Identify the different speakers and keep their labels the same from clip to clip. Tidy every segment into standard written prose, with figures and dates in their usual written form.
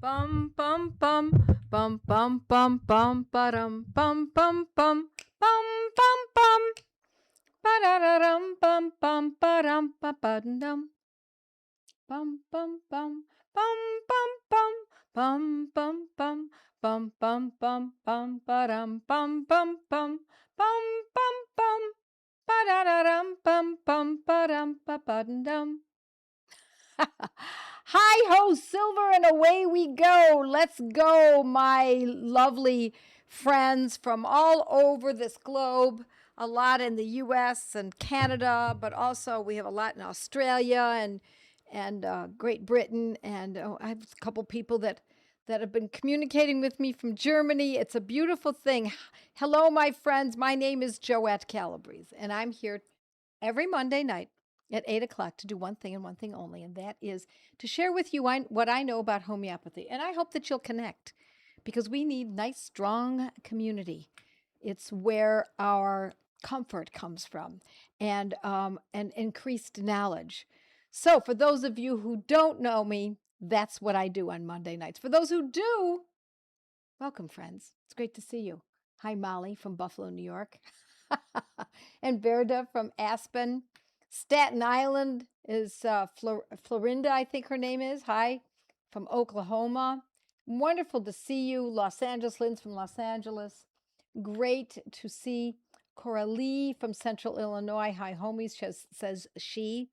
Speaker 1: Bum bum bum bum bum bum bum ba-dum bum bum bum bum bum bum ba-da-da-dum bum bum ba-dum ba-ba-dum bum bum bum bum bum bum bum bum bum bum bum bum ba-dum bum bum bum bum bum bum ba-da-da-dum bum bum ba-dum ba-ba-dum. Hi ho, silver, and away we go. Let's go, my lovely friends from all over this globe. A lot in the US and Canada, but also we have a lot in Australia and Great Britain. And I have a couple people that have been communicating with me from Germany. It's a beautiful thing. Hello, my friends. My name is Joette Calabrese, and I'm here every Monday night at 8 o'clock to do one thing and one thing only, and that is to share with you what I know about homeopathy. And I hope that you'll connect because we need nice, strong community. It's where our comfort comes from and increased knowledge. So, for those of you who don't know me, that's what I do on Monday nights. For those who do, welcome, friends. It's great to see you. Hi, Molly from Buffalo, New York, and Verda from Aspen. Staten Island is Florinda, I think her name is. Hi, from Oklahoma. Wonderful to see you. Los Angeles, Lynn's from Los Angeles. Great to see Coralie from Central Illinois. Hi, homies, says she.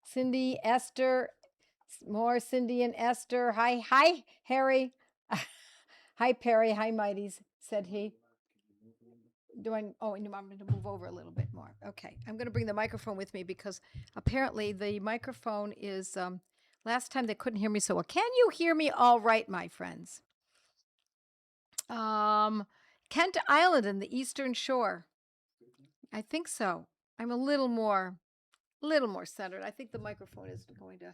Speaker 1: Cindy, Esther, more Cindy and Esther. Hi, Harry. Hi, Perry. Hi, Mighties, said he. Oh, you want me to move over a little bit more? Okay. I'm going to bring the microphone with me because apparently the microphone is, last time they couldn't hear me so well. Can you hear me all right, my friends? Kent Island in the Eastern Shore. I think so. I'm a little more centered. I think the microphone is going to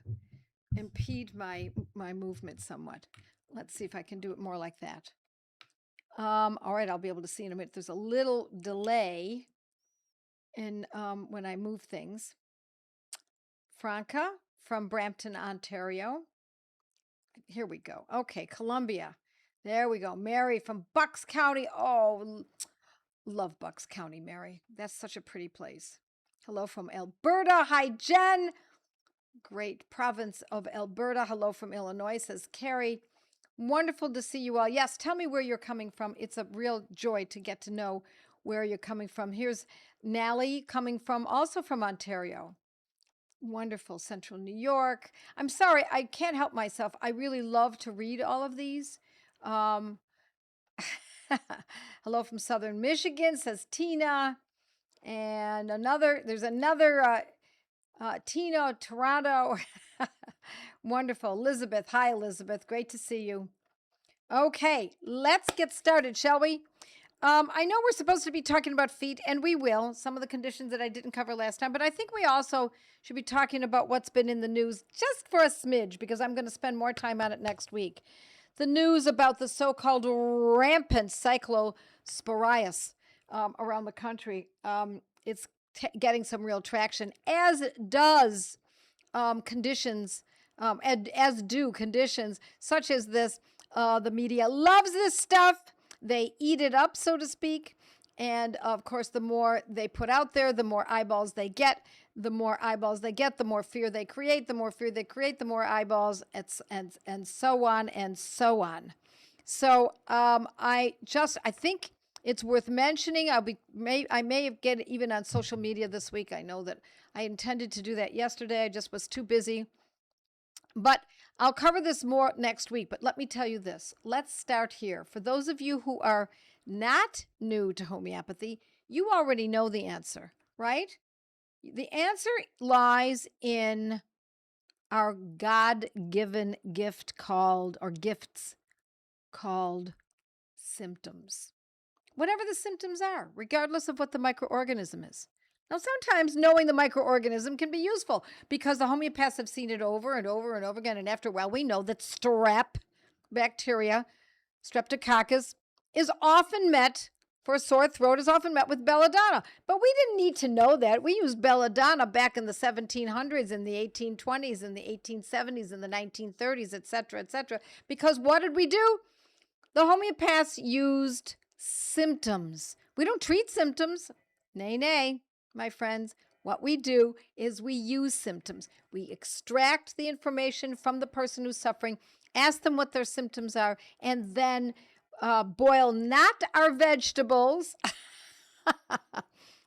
Speaker 1: impede my movement somewhat. Let's see if I can do it more like that. All right, I'll be able to see in a minute. There's a little delay in when I move things. Franca from Brampton, Ontario. Here we go. Okay, Columbia. There we go. Mary from Bucks County. Oh, love Bucks County, Mary. That's such a pretty place. Hello from Alberta. Hi, Jen. Great province of Alberta. Hello from Illinois, says Carrie. Wonderful to see you all. Yes, tell me where you're coming from. It's a real joy to get to know where you're coming from. Here's Nally coming also from Ontario. Wonderful. Central New York. I'm sorry, I can't help myself. I really love to read all of these. Hello from Southern Michigan, says Tina. And there's another Tina, Toronto. Wonderful. Elizabeth. Hi, Elizabeth. Great to see you. Okay, let's get started, shall we? I know we're supposed to be talking about feet, and we will, some of the conditions that I didn't cover last time, but I think we also should be talking about what's been in the news just for a smidge, because I'm going to spend more time on it next week. The news about the so-called rampant cyclosporias around the country. It's getting some real traction, as does conditions, as do conditions such as this. The media loves this stuff. They eat it up, so to speak. And of course, the more they put out there, the more eyeballs they get. The more eyeballs they get, the more fear they create. The more fear they create, the more eyeballs, and so on and so on. So I think it's worth mentioning. I may get even on social media this week. I know that I intended to do that yesterday. I just was too busy. But I'll cover this more next week. But let me tell you this. Let's start here. For those of you who are not new to homeopathy, you already know the answer, right? The answer lies in our God-given gift gifts called symptoms. Whatever the symptoms are, regardless of what the microorganism is. Now, sometimes knowing the microorganism can be useful because the homeopaths have seen it over and over and over again. And after a while, we know that strep bacteria, streptococcus, is often met for a sore throat is often met with belladonna. But we didn't need to know that. We used belladonna back in the 1700s, in the 1820s, in the 1870s, in the 1930s, etc., because what did we do? The homeopaths used symptoms. We don't treat symptoms. Nay, nay, my friends. What we do is we use symptoms. We extract the information from the person who's suffering, ask them what their symptoms are, and then boil not our vegetables.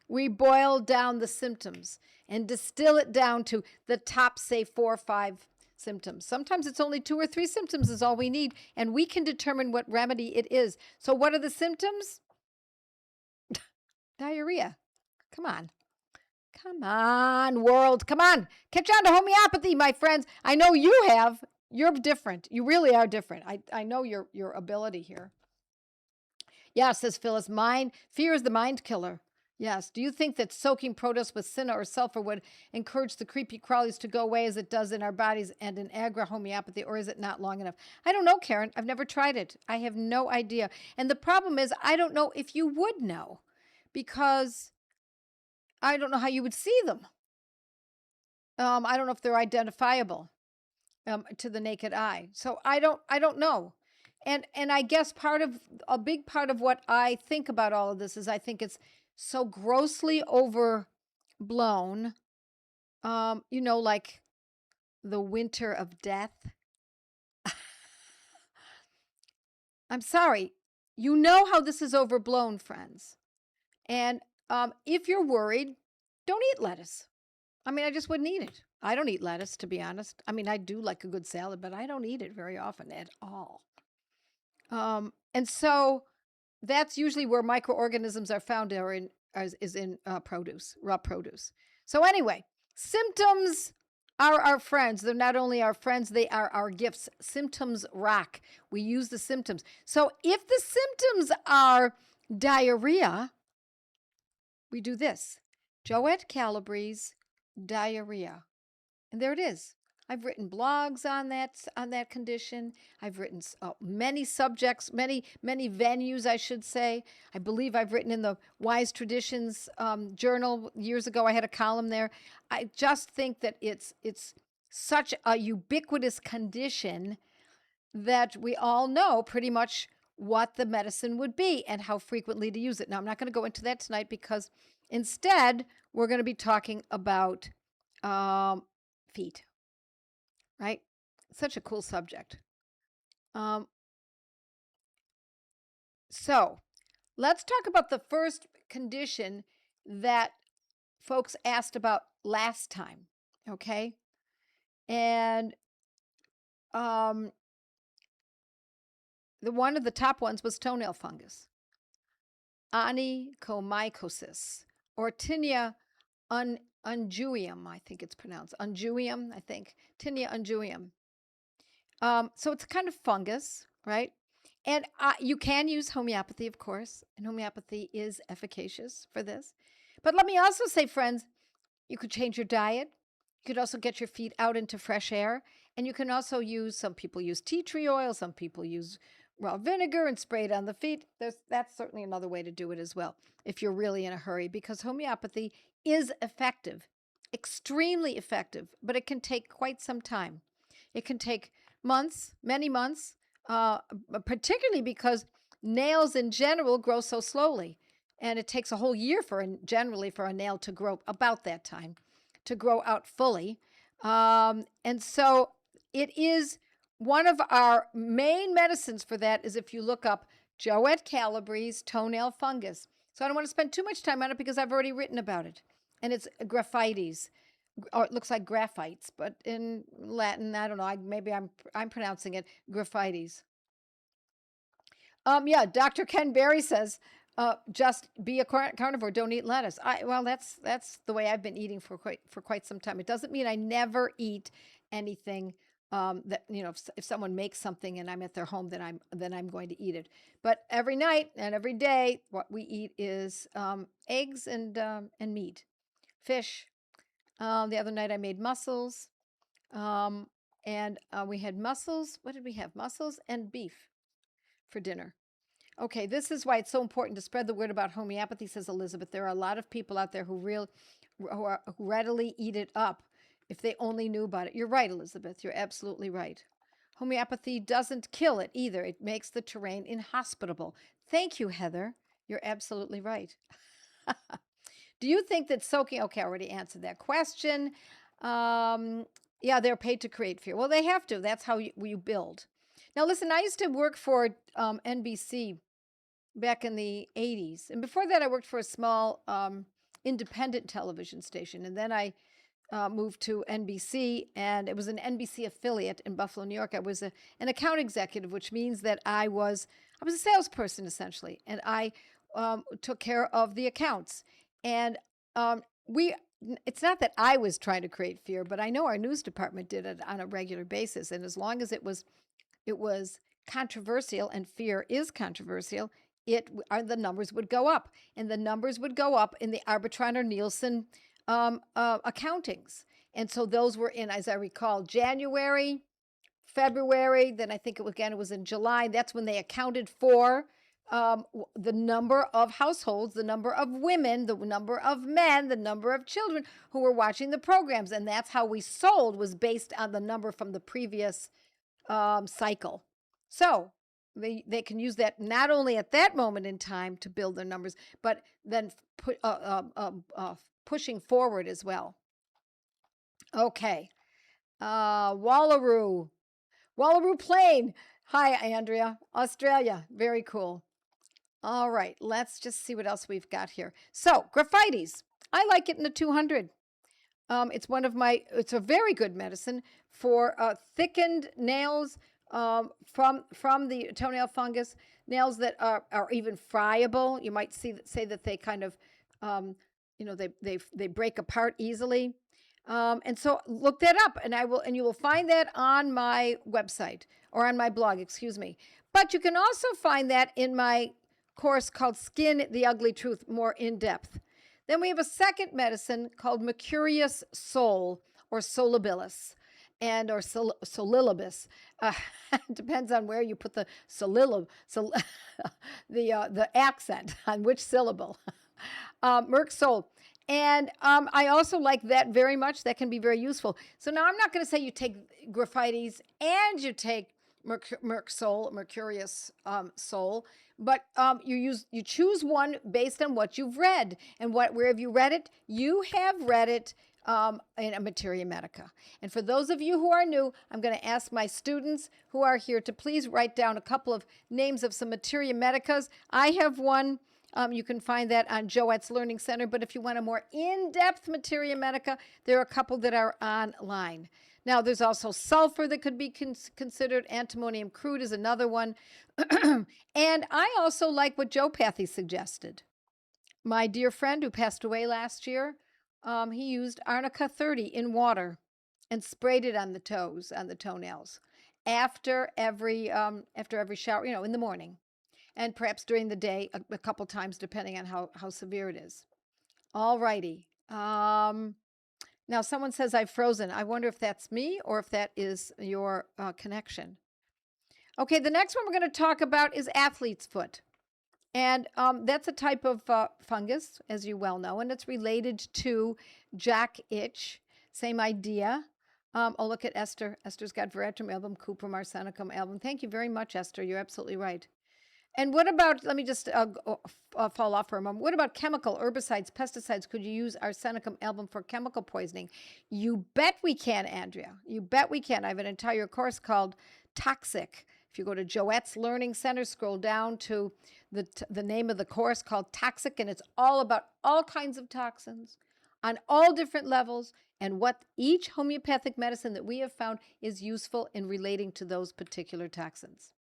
Speaker 1: We boil down the symptoms and distill it down to the top, say, 4 or 5 symptoms. Sometimes it's only 2 or 3 symptoms is all we need, and we can determine what remedy it is. So what are the symptoms? Diarrhea. Come on. Come on, world. Come on. Catch on to homeopathy, my friends. I know you have. You're different. You really are different. I know your ability here. Yeah, says Phyllis. Fear is the mind killer. Yes. Do you think that soaking produce with cinna or sulfur would encourage the creepy crawlies to go away as it does in our bodies and in agri-homeopathy, or is it not long enough? I don't know, Karen. I've never tried it. I have no idea. And the problem is, I don't know if you would know, because I don't know how you would see them. I don't know if they're identifiable to the naked eye. So I don't know. And I guess a big part of what I think about all of this is I think it's so grossly overblown. Like the winter of death. I'm sorry. You know how this is overblown, friends. And if you're worried, don't eat lettuce. I mean, I just wouldn't eat it. I don't eat lettuce, to be honest. I mean, I do like a good salad, but I don't eat it very often at all. And so that's usually where microorganisms are found, is in produce, raw produce. So anyway, symptoms are our friends. They're not only our friends, they are our gifts. Symptoms rock. We use the symptoms. So if the symptoms are diarrhea, we do this. Joette Calabrese, diarrhea. And there it is. I've written blogs on that condition. I've written many subjects, many venues, I should say. I believe I've written in the Wise Traditions journal years ago. I had a column there. I just think that it's such a ubiquitous condition that we all know pretty much what the medicine would be and how frequently to use it. Now, I'm not going to go into that tonight, because instead we're going to be talking about feet. Right? Such a cool subject. So let's talk about the first condition that folks asked about last time. Okay. And one of the top ones was toenail fungus. Onychomycosis, or Tinea unguium, I think it's pronounced. Unguium, I think. Tinea unguium. So it's kind of fungus, right? And you can use homeopathy, of course, and homeopathy is efficacious for this. But let me also say, friends, you could change your diet. You could also get your feet out into fresh air. And you can also some people use tea tree oil, some people use raw vinegar and spray it on the feet. That's certainly another way to do it as well, if you're really in a hurry, because homeopathy is effective, extremely effective, but it can take quite some time. It can take months, many months, particularly because nails in general grow so slowly. And it takes a whole year generally for a nail to grow, about that time, to grow out fully. And so it is one of our main medicines for that is if you look up Joette Calabrese toenail fungus. So I don't want to spend too much time on it because I've already written about it. And it's graphites. Or it looks like graphites, but in Latin, I don't know. Maybe I'm pronouncing it graphites. Yeah, Dr. Ken Berry says, just be a carnivore. Don't eat lettuce. Well, that's the way I've been eating for quite some time. It doesn't mean I never eat anything. That if someone makes something and I'm at their home, then I'm going to eat it. But every night and every day, what we eat is eggs and meat, fish. The other night I made mussels, and we had mussels. What did we have? Mussels and beef for dinner. Okay, this is why it's so important to spread the word about homeopathy, says Elizabeth. There are a lot of people out there who readily eat it up if they only knew about it. You're right, Elizabeth. You're absolutely right. Homeopathy doesn't kill it either. It makes the terrain inhospitable. Thank you, Heather. You're absolutely right. Do you think that soaking? Okay, I already answered that question. Yeah, they're paid to create fear. Well, they have to. That's how you build. Now, listen, I used to work for NBC back in the 80s. And before that, I worked for a small independent television station. And then I moved to NBC, and it was an NBC affiliate in Buffalo, New York. I was an account executive, which means that I was a salesperson essentially, and I took care of the accounts. And we it's not that I was trying to create fear, but I know our news department did it on a regular basis. And as long as it was controversial, and fear is controversial, the numbers would go up, and the numbers would go up in the Arbitron or Nielsen accountings. And so those were in, as I recall, January, February. Then I think it was in July. That's when they accounted for the number of households, the number of women, the number of men, the number of children who were watching the programs. And that's how we sold, was based on the number from the previous cycle. So they can use that not only at that moment in time to build their numbers, but then pushing forward as well. Okay. Wallaroo Plain. Hi, Andrea. Australia. Very cool. All right. Let's just see what else we've got here. So, graphites. I like it in the 200. It's a very good medicine for thickened nails from the toenail fungus, nails that are even friable. You might say that they kind of, they break apart easily. And so look that up, and you will find that on my website, or on my blog, excuse me. But you can also find that in my course called Skin the Ugly Truth, more in depth. Then we have a second medicine called Mercurius Sol, or Solabilis, or Solilibus. Depends on where you put the the accent on which syllable. Merc Sol. And I also like that very much. That can be very useful. So now I'm not going to say you take graphites and you take Mercurius Sol, but you choose one based on what you've read. And where have you read it? You have read it in a Materia Medica. And for those of you who are new, I'm going to ask my students who are here to please write down a couple of names of some Materia Medicas. I have one. You can find that on Joette's Learning Center. But if you want a more in-depth Materia Medica, there are a couple that are online. Now, there's also sulfur that could be considered. Antimonium crude is another one. And I also like what Joe Pathy suggested. My dear friend who passed away last year, he used Arnica 30 in water and sprayed it on the toenails after every shower, in the morning, and perhaps during the day a couple times, depending on how severe it is. All righty. Now, someone says I've frozen. I wonder if that's me or if that is your connection. Okay, the next one we're going to talk about is athlete's foot. And that's a type of fungus, as you well know, and it's related to jack itch. Same idea. Oh, look at Esther. Esther's got veratrum album, cuprum arsenicum album. Thank you very much, Esther. You're absolutely right. And what about, let me just fall off for a moment. What about chemical, herbicides, pesticides? Could you use arsenicum album for chemical poisoning? You bet we can, Andrea. You bet we can. I have an entire course called Toxic. If you go to Joette's Learning Center, scroll down to the name of the course called Toxic, and it's all about all kinds of toxins on all different levels, and what each homeopathic medicine that we have found is useful in relating to those particular toxins.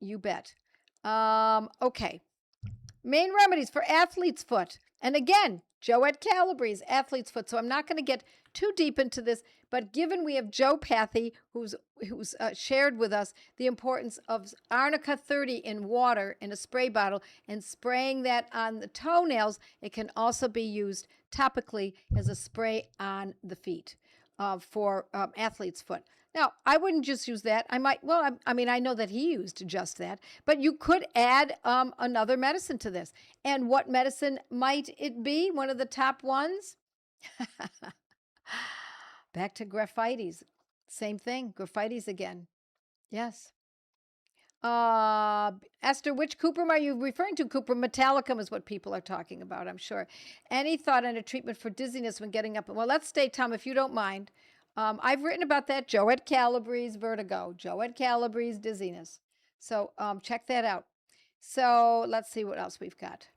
Speaker 1: You bet. Okay. Main remedies for athlete's foot. And again, Joette Calabrese, athlete's foot. So I'm not going to get too deep into this, but given we have Joe Pathy, who's shared with us the importance of Arnica 30 in water in a spray bottle and spraying that on the toenails, it can also be used topically as a spray on the feet for athlete's foot. Now, I wouldn't just use that. I might, well, I mean, I know that he used just that, but you could add another medicine to this. And what medicine might it be? One of the top ones? Back to graphites. Same thing, graphites again. Yes. Esther, which cuprum are you referring to? Cuprum metallicum is what people are talking about, I'm sure. Any thought on a treatment for dizziness when getting up? Well, let's stay, Tom, if you don't mind. I've written about that, Joette Calabrese vertigo, Joette Calabrese dizziness. So check that out. So let's see what else we've got.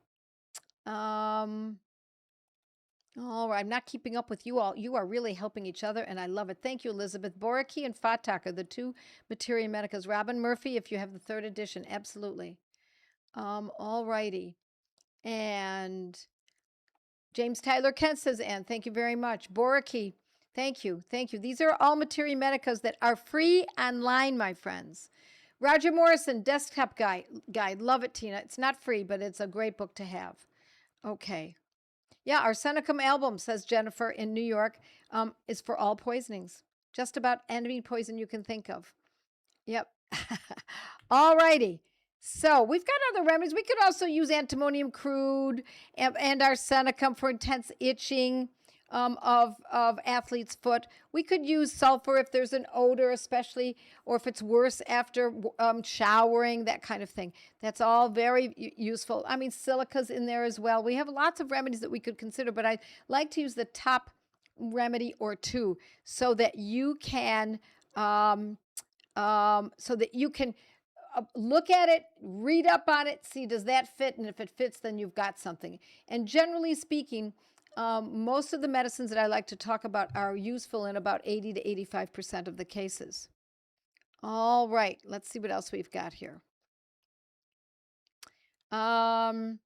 Speaker 1: All right, I'm not keeping up with you all. You are really helping each other, and I love it. Thank you, Elizabeth. Boraki and Fatak are the two Materia Medicas. Robin Murphy, if you have the 3rd edition, absolutely. All righty. And James Tyler Kent says, Ann, thank you very much. Boraki, thank you. Thank you. These are all Materia Medicas that are free online, my friends. Roger Morrison, Desktop Guide. Love it, Tina. It's not free, but it's a great book to have. Okay. Yeah, Arsenicum album, says Jennifer in New York, is for all poisonings. Just about any poison you can think of. Yep. All righty. So we've got other remedies. We could also use antimonium crude and arsenicum for intense itching of athlete's foot. We could use sulfur if there's an odor, especially, or if it's worse after showering, that kind of thing. That's all very useful. I mean, silica's in there as well. We have lots of remedies that we could consider, but I like to use the top remedy or two so that you can look at it, read up on it, see does that fit, and if it fits, then you've got something. And generally speaking, most of the medicines that I like to talk about are useful in about 80 to 85% of the cases. All right, let's see what else we've got here. Okay,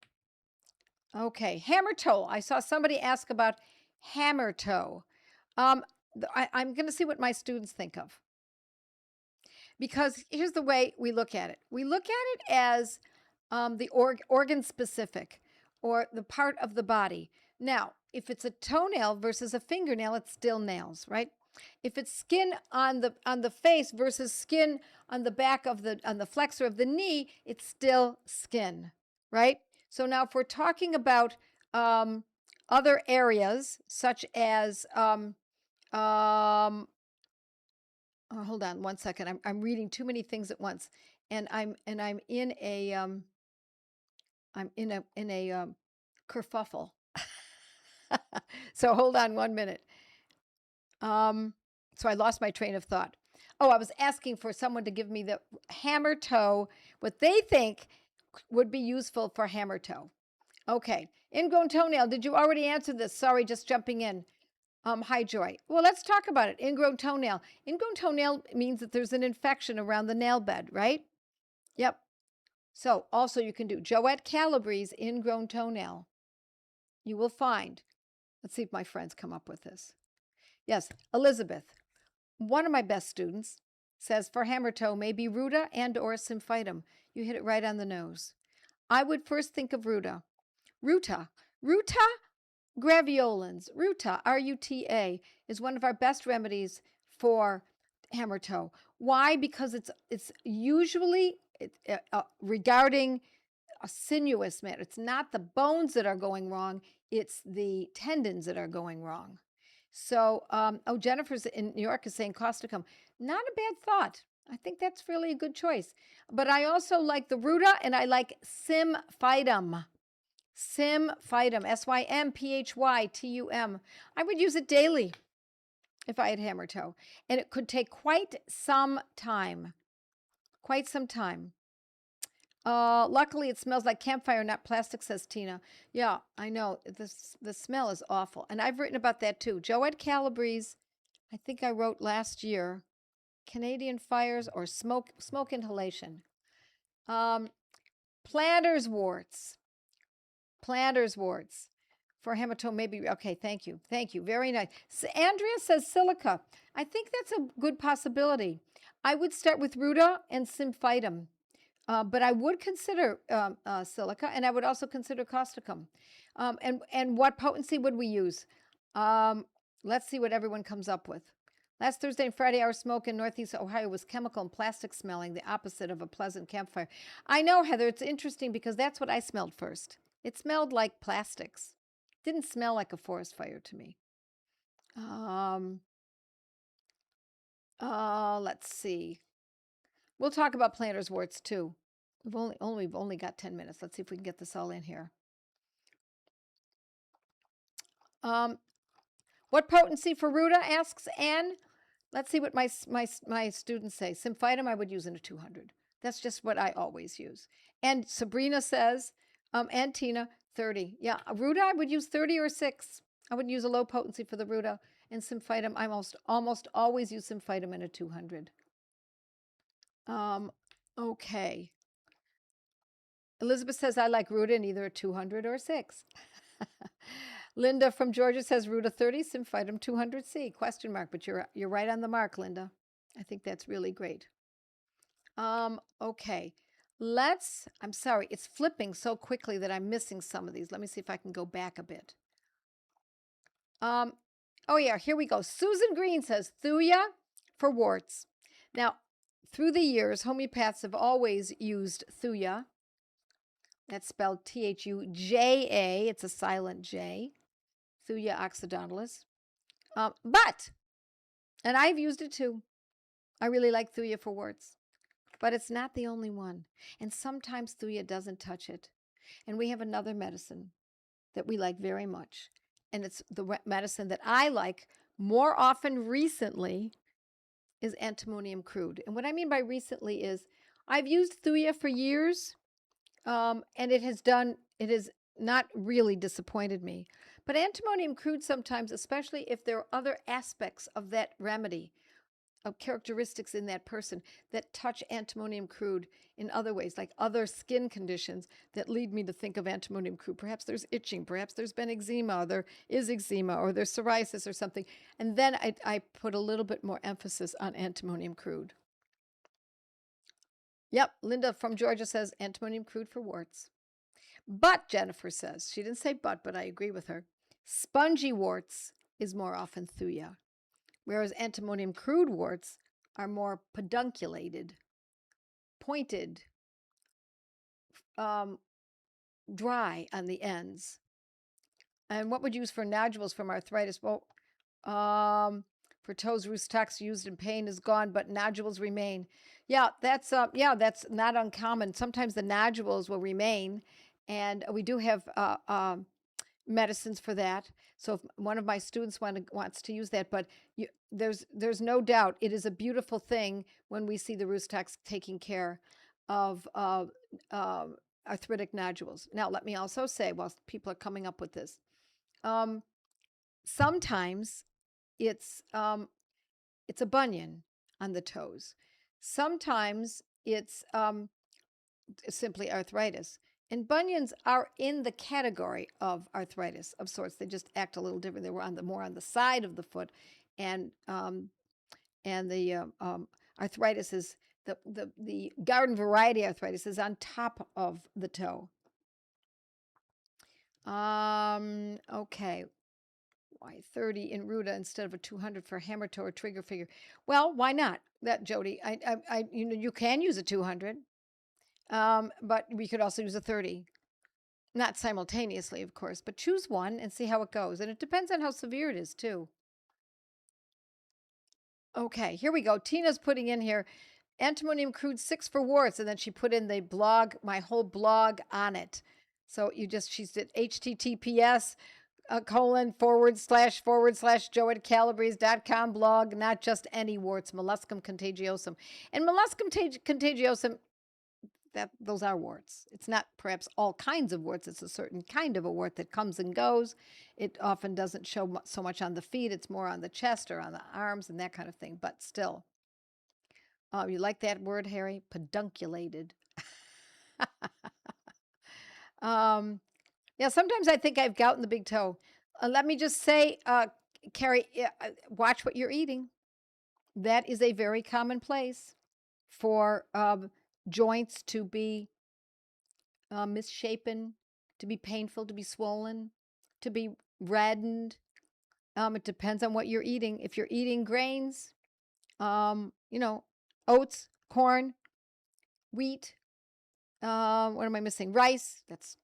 Speaker 1: hammer toe. I saw somebody ask about hammer toe. I'm going to see what my students think of. Because here's the way we look at it. We look at it as the organ specific, or the part of the body. Now, if it's a toenail versus a fingernail, it's still nails, right? If it's skin on the face versus skin on the back of on the flexor of the knee, it's still skin, right? So now if we're talking about other areas such as hold on one second. I'm reading too many things at once, and I'm in a kerfuffle. So hold on 1 minute. So I lost my train of thought. Oh, I was asking for someone to give me the hammer toe, what they think would be useful for hammer toe. Okay, ingrown toenail. Did you already answer this? Sorry, just jumping in. Hi, Joy. Well, let's talk about it. Ingrown toenail. Ingrown toenail means that there's an infection around the nail bed, right? Yep. So also you can do Joette Calabrese ingrown toenail. You will find. Let's see if my friends come up with this. Yes, Elizabeth, one of my best students, says for hammer toe, maybe ruta and or symphytum. You hit it right on the nose. I would first think of ruta. Ruta graveolens, ruta, R-U-T-A, is one of our best remedies for hammer toe. Why? Because it's usually regarding a sinuous matter. It's not the bones that are going wrong, it's the tendons that are going wrong. So, Jennifer's in New York is saying causticum. Not a bad thought. I think that's really a good choice. But I also like the ruta, and I like symphytum. Symphytum, Symphytum. I would use it daily if I had hammer toe. And it could take quite some time. Quite some time. Luckily, it smells like campfire, not plastic, says Tina. Yeah, I know. The smell is awful. And I've written about that too. Joette Calabrese, I think I wrote last year, Canadian fires or smoke inhalation. Planter's warts. Planter's warts for hematoma, maybe. Okay, thank you. Thank you. Very nice. So Andrea says silica. I think that's a good possibility. I would start with ruta and symphytum. But I would consider silica, and I would also consider causticum. And what potency would we use? Let's see what everyone comes up with. Last Thursday and Friday, our smoke in Northeast Ohio was chemical and plastic smelling, the opposite of a pleasant campfire. I know, Heather, it's interesting because that's what I smelled first. It smelled like plastics. Didn't smell like a forest fire to me. Let's see. We'll talk about planter's warts too. We've only got 10 minutes. Let's see if we can get this all in here. What potency for ruta, asks Anne. Let's see what my students say. Symphytum I would use in a 200. That's just what I always use. And Sabrina says, and Tina, 30. Yeah, ruta I would use 30 or 6. I would use a low potency for the ruta. And symphytum, I almost always use symphytum in a 200. Okay. Elizabeth says, I like ruta in either a 200 or a 6. Linda from Georgia says ruta 30, symphytum 200C, question mark, but you're right on the mark, Linda. I think that's really great. Okay. I'm sorry, it's flipping so quickly that I'm missing some of these. Let me see if I can go back a bit. Oh yeah, here we go. Susan Green says Thuya for warts. Now, through the years, homeopaths have always used Thuya. That's spelled Thuja. It's a silent J. Thuya occidentalis. And I've used it too. I really like Thuya for warts. But it's not the only one. And sometimes Thuya doesn't touch it. And we have another medicine that we like very much. And it's the medicine that I like more often recently is antimonium crude. And what I mean by recently is I've used Thuya for years, and it has not really disappointed me. But antimonium crude sometimes, especially if there are other aspects of that remedy, of characteristics in that person that touch antimonium crude in other ways, like other skin conditions that lead me to think of antimonium crude. Perhaps there's itching, perhaps there's been eczema, or there is eczema, or there's psoriasis or something. And then I put a little bit more emphasis on antimonium crude. Yep, Linda from Georgia says antimonium crude for warts. But Jennifer says, she didn't say but I agree with her, spongy warts is more often Thuya, whereas antimonium crude warts are more pedunculated, pointed, dry on the ends. And what would you use for nodules from arthritis? Well, for toes, roost tox used in pain is gone, but nodules remain. Yeah, that's not uncommon. Sometimes the nodules will remain, and we do have medicines for that. So if one of my students wants to use that, but there's no doubt it is a beautiful thing when we see the roost tox taking care of arthritic nodules. Now, let me also say, while people are coming up with this, sometimes it's a bunion on the toes. Sometimes it's simply arthritis. And bunions are in the category of arthritis of sorts. They just act a little different. They were more on the side of the foot, and the arthritis is the garden variety arthritis is on top of the toe. Okay. Why 30 in ruta instead of a 200 for hammer toe or trigger finger? Well, why not? That Jody, you can use a 200, but we could also use a 30. Not simultaneously, of course, but choose one and see how it goes. And it depends on how severe it is, too. Okay, here we go. Tina's putting in here antimonium crude 6 for warts, and then she put in the blog, my whole blog on it. So she's at https // blog, not just any warts, molluscum contagiosum. And molluscum contagiosum, those are warts. It's not perhaps all kinds of warts. It's a certain kind of a wart that comes and goes. It often doesn't show so much on the feet. It's more on the chest or on the arms and that kind of thing. But still, you like that word, Harry? Pedunculated. Yeah, sometimes I think I have gout in the big toe. Let me just say, Carrie, watch what you're eating. That is a very common place for joints to be misshapen, to be painful, to be swollen, to be reddened. It depends on what you're eating. If you're eating grains, oats, corn, wheat, what am I missing? Rice, that's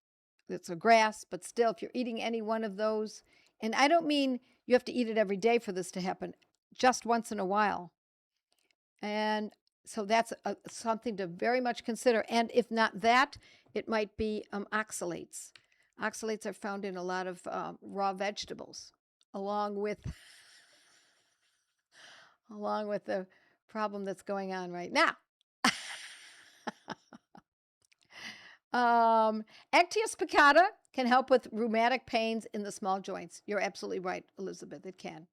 Speaker 1: a grass, but still, if you're eating any one of those, and I don't mean you have to eat it every day for this to happen, just once in a while. And so that's something to very much consider. And if not that, it might be oxalates. Oxalates are found in a lot of raw vegetables, along with the problem that's going on right now. Actius piccata can help with rheumatic pains in the small joints. You're absolutely right, Elizabeth. It can.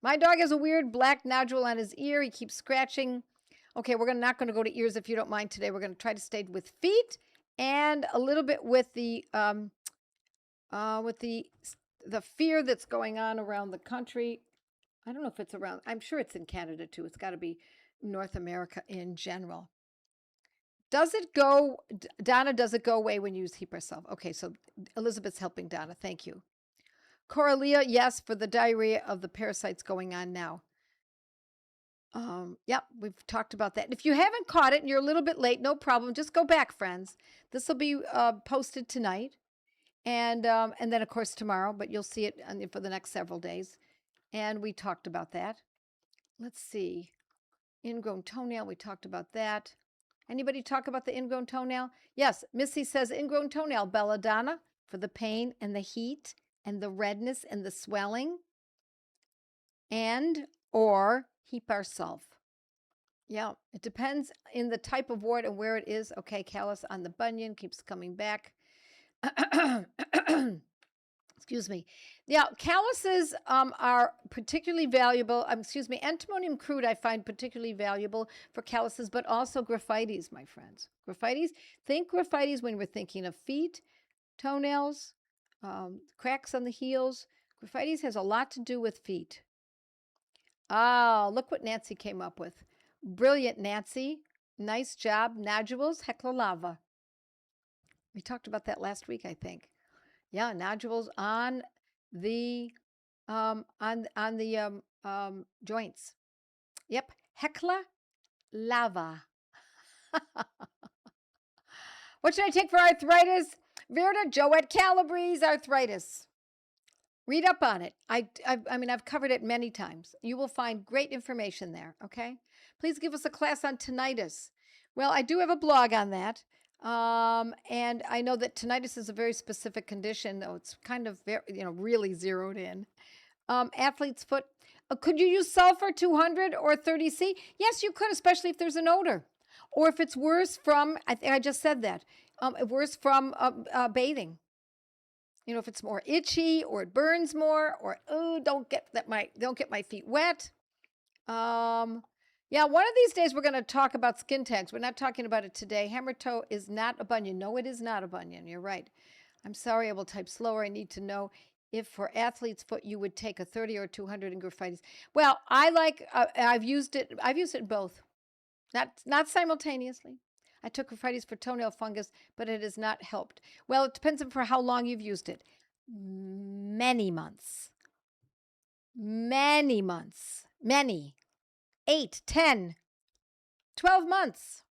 Speaker 1: My dog has a weird black nodule on his ear. He keeps scratching. Okay, we're not going to go to ears if you don't mind today. We're going to try to stay with feet and a little bit with the fear that's going on around the country. I don't know if it's around. I'm sure it's in Canada too. It's got to be North America in general. Does it go, Donna, does it go away when you use Heap Ourself? Okay, so Elizabeth's helping Donna. Thank you. Coralia, yes, for the diarrhea of the parasites going on now. Yep, we've talked about that. If you haven't caught it and you're a little bit late, no problem. Just go back, friends. This will be posted tonight and then, of course, tomorrow, but you'll see it for the next several days. And we talked about that. Let's see. Ingrown toenail, we talked about that. Anybody talk about the ingrown toenail? Yes, Missy says ingrown toenail, belladonna, for the pain and the heat and the redness and the swelling, and or Heap Ourself. Yeah, it depends in the type of wart and where it is. Okay, callus on the bunion keeps coming back. Excuse me. Yeah, calluses are particularly valuable. Antimonium crude I find particularly valuable for calluses, but also graphites, my friends. Graphites. Think graphites when we're thinking of feet, toenails, cracks on the heels. Graphites has a lot to do with feet. Oh, look what Nancy came up with. Brilliant, Nancy. Nice job. Nodules, Hecla lava. We talked about that last week, I think. Yeah, nodules on the joints. Yep, Hecla lava. What should I take for arthritis? Virta, Joette Calabrese-arthritis. Read up on it. I've covered it many times. You will find great information there, okay? Please give us a class on tinnitus. Well, I do have a blog on that. And I know that tinnitus is a very specific condition, though it's kind of really zeroed in. Athlete's foot. Could you use sulfur 200 or 30C? Yes, you could, especially if there's an odor. Or if it's worse from, I just said that, worse from bathing. If it's more itchy or it burns more, or don't get my feet wet. Yeah, one of these days we're going to talk about skin tags. We're not talking about it today. Hammer toe is not a bunion. No, it is not a bunion. You're right. I'm sorry, I will type slower. I need to know if for athlete's foot you would take a 30 or 200 in graphitis. Well, I've used it in both. Not simultaneously. I took graphitis for toenail fungus, but it has not helped. Well, it depends on for how long you've used it. Many months. Many months. Many. 8, 10, 12 months.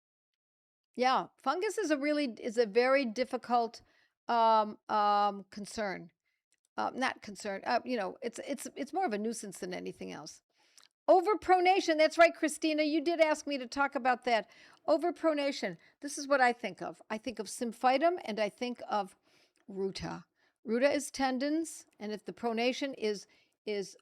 Speaker 1: Yeah, fungus is a very difficult concern. Not concern. It's more of a nuisance than anything else. Overpronation. That's right, Christina. You did ask me to talk about that. Overpronation. This is what I think of. I think of symphytum and I think of ruta. Ruta is tendons, and if the pronation is if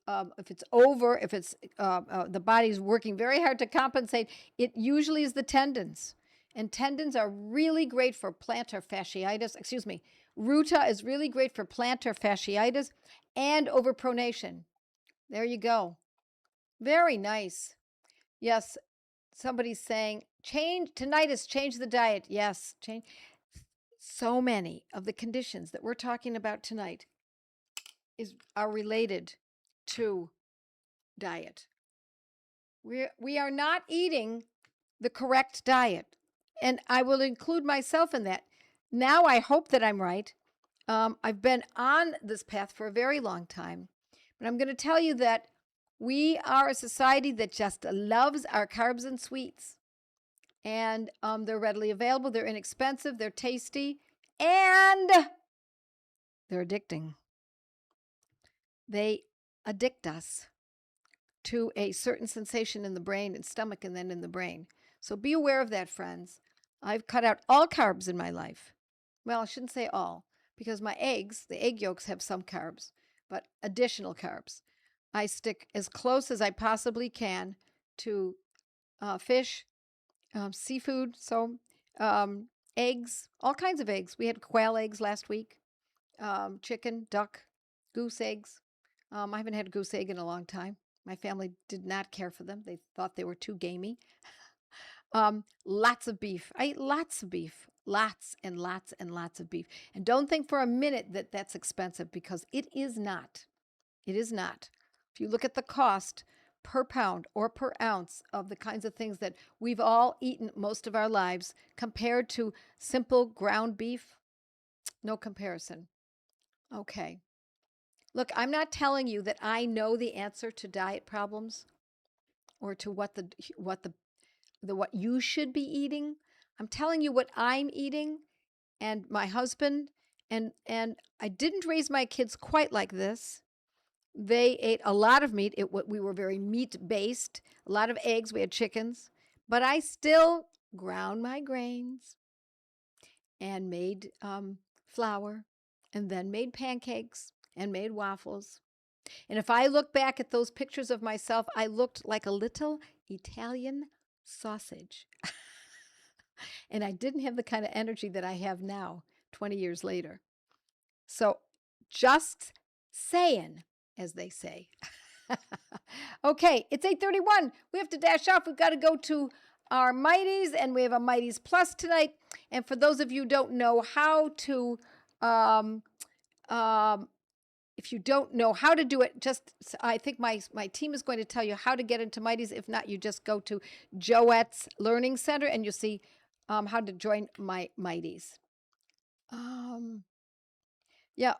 Speaker 1: it's the body's working very hard to compensate, it usually is the tendons. And tendons are really great for plantar fasciitis. Ruta is really great for plantar fasciitis and overpronation. There you go. Very nice. Yes, somebody's saying, tinnitus, change the diet. Yes, change. So many of the conditions that we're talking about tonight are related to diet. We are not eating the correct diet, and I will include myself in that. Now I hope that I'm right. I've been on this path for a very long time, But I'm going to tell you that we are a society that just loves our carbs and sweets. And they're readily available, they're inexpensive, they're tasty, and they're addicting. They addict us to a certain sensation in the brain and stomach and then in the brain. So be aware of that, friends. I've cut out all carbs in my life. Well, I shouldn't say all, because my eggs, the egg yolks have some carbs, but additional carbs. I stick as close as I possibly can to fish, seafood, so eggs, all kinds of eggs. We had quail eggs last week, chicken, duck, goose eggs. I haven't had a goose egg in a long time. My family did not care for them. They thought they were too gamey. Lots of beef. I eat lots of beef. Lots and lots and lots of beef. And don't think for a minute that that's expensive, because it is not. It is not. If you look at the cost per pound or per ounce of the kinds of things that we've all eaten most of our lives compared to simple ground beef, no comparison. Okay. Look, I'm not telling you that I know the answer to diet problems or to what you should be eating. I'm telling you what I'm eating, and my husband, and I didn't raise my kids quite like this. They ate a lot of meat. We were very meat-based, a lot of eggs. We had chickens. But I still ground my grains and made flour, and then made pancakes and made waffles. And if I look back at those pictures of myself, I looked like a little Italian sausage. And I didn't have the kind of energy that I have now, 20 years later. So just saying, as they say. Okay, it's 8:31. We have to dash off. We've got to go to our Mighties, and we have a Mighties Plus tonight. And for those of you who don't know how to, if you don't know how to do it, I think my team is going to tell you how to get into Mighties. If not, you just go to Joette's Learning Center, and you'll see how to join my Mighties. Yeah.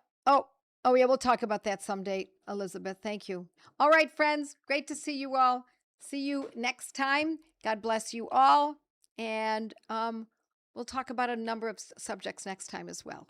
Speaker 1: Oh, yeah, we'll talk about that someday, Elizabeth. Thank you. All right, friends, great to see you all. See you next time. God bless you all. And we'll talk about a number of subjects next time as well.